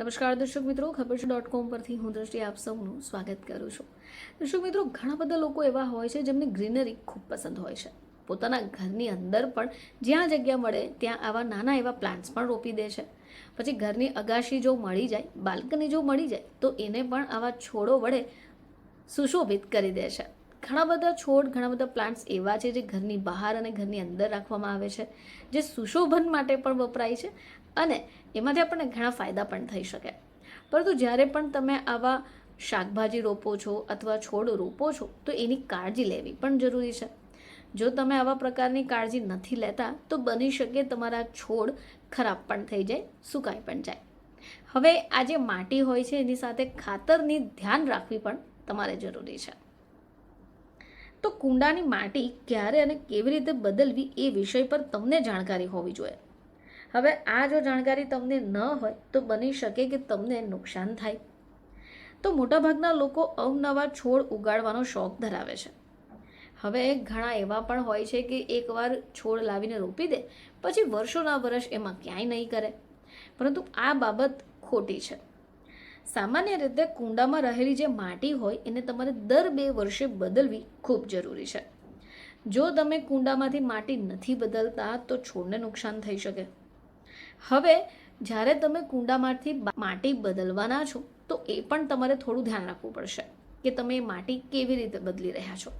નમસ્કાર દર્શક મિત્રો, ખબર છે .com પરથી હું દ્રષ્ટિ આપ સૌનું સ્વાગત કરું છું. દર્શક મિત્રો, ઘણા બધા લોકો એવા હોય છે જેમને ગ્રીનરી ખૂબ પસંદ હોય છે. પોતાના ઘરની અંદર પણ જ્યાં જગ્યા મળે ત્યાં આવા નાના એવા પ્લાન્ટ્સ પણ રોપી દે છે. પછી ઘરની અગાશી જો મળી જાય, બાલ્કની જો મળી જાય તો એને પણ આવા છોડો વડે સુશોભિત કરી દે છે. ઘણા બધા છોડ, ઘણા બધા પ્લાન્ટ્સ એવા છે જે ઘરની બહાર અને ઘરની અંદર રાખવામાં આવે છે, જે સુશોભન માટે પણ વપરાય છે અને એમાંથી આપણને ઘણા ફાયદા પણ થઈ શકે. પરંતુ જ્યારે પણ તમે આવા શાકભાજી રોપો છો અથવા છોડ રોપો છો તો એની કાળજી લેવી પણ જરૂરી છે. જો તમે આવા પ્રકારની કાળજી નથી લેતા તો બની શકે તમારા છોડ ખરાબ પણ થઈ જાય, સુકાઈ પણ જાય. હવે આ જે માટી હોય છે એની સાથે ખાતરની ધ્યાન રાખવી પણ તમારે જરૂરી છે. તો કુંડાની માટી ક્યારે અને કેવી રીતે બદલવી એ વિષય પર તમને જાણકારી હોવી જોઈએ. હવે આ જો જાણકારી તમને ન હોય તો બની શકે કે તમને નુકસાન થાય. તો મોટાભાગના લોકો અવનવા છોડ ઉગાડવાનો શોખ ધરાવે છે. હવે ઘણા એવા પણ હોય છે કે એકવાર છોડ લાવીને રોપી દે પછી વર્ષોના વર્ષ એમાં ક્યાંય નહીં કરે. પરંતુ આ બાબત ખોટી છે. સામાન્ય રીતે કુંડામાં રહેલી જે માટી હોય એને તમારે દર 2 વર્ષે બદલવી ખૂબ જરૂરી છે. જો તમે કુંડામાંથી માટી નથી બદલતા તો છોડને નુકસાન થઈ શકે. હવે જ્યારે તમે કુંડામાંથી માટી બદલવાના છો તો એ પણ તમારે થોડું ધ્યાન રાખવું પડશે કે તમે એ માટી કેવી રીતે બદલી રહ્યા છો.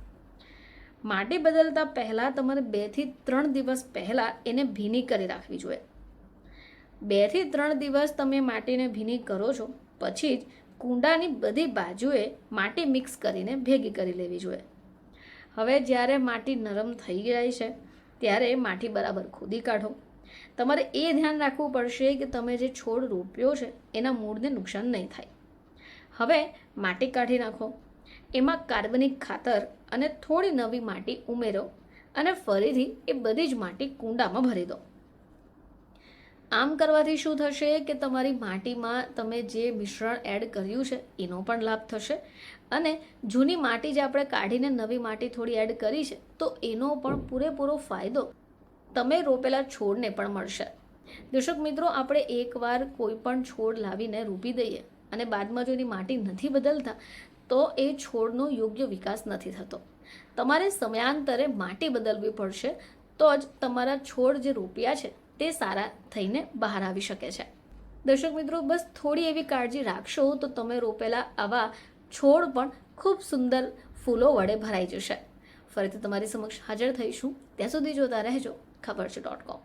માટી બદલતા પહેલાં તમારે 2 થી 3 દિવસ પહેલાં એને ભીની કરી રાખવી જોઈએ. 2 થી 3 દિવસ તમે માટીને ભીની કરો છો પછી જ કુંડાની બધી બાજુએ માટી મિક્સ કરીને ભેગી કરી લેવી જોઈએ. હવે જ્યારે માટી નરમ થઈ જાય છે ત્યારે માટી બરાબર ખોદી કાઢો. તમારે એ ધ્યાન રાખવું પડશે કે તમે જે છોડ રોપ્યો છે એના મૂળને નુકસાન નહીં થાય. હવે માટી કાઢી નાખો, એમાં કાર્બનિક ખાતર અને થોડી નવી માટી ઉમેરો અને ફરીથી એ બધી જ માટી કુંડામાં ભરી દો. આમ કરવાથી શું થશે કે તમારી માટીમાં તમે જે મિશ્રણ એડ કર્યું છે એનો પણ લાભ થશે અને જૂની માટી જે આપણે કાઢીને નવી માટી થોડી એડ કરી છે તો એનો પણ પૂરેપૂરો ફાયદો તમે રોપેલા છોડને પણ મળશે. દર્શક મિત્રો, આપણે એકવાર કોઈ પણ છોડ લાવીને રોપી દઈએ અને બાદમાં જો એની માટી નથી બદલતા તો એ છોડનો યોગ્ય વિકાસ નથી થતો. તમારે સમયાંતરે માટી બદલવી પડશે તો જ તમારા છોડ જે રોપ્યા છે તે સારા થઈને બહાર આવી શકે છે. દર્શક મિત્રો, બસ થોડી એવી કાળજી રાખશો તો તમે રોપેલા આવા છોડ પણ ખૂબ સુંદર ફૂલો વડે ભરાઈ જશે. ફરીથી તમારી સમક્ષ હાજર થઈશું. ત્યાં સુધી જોતા રહેજો ખબર છે .com.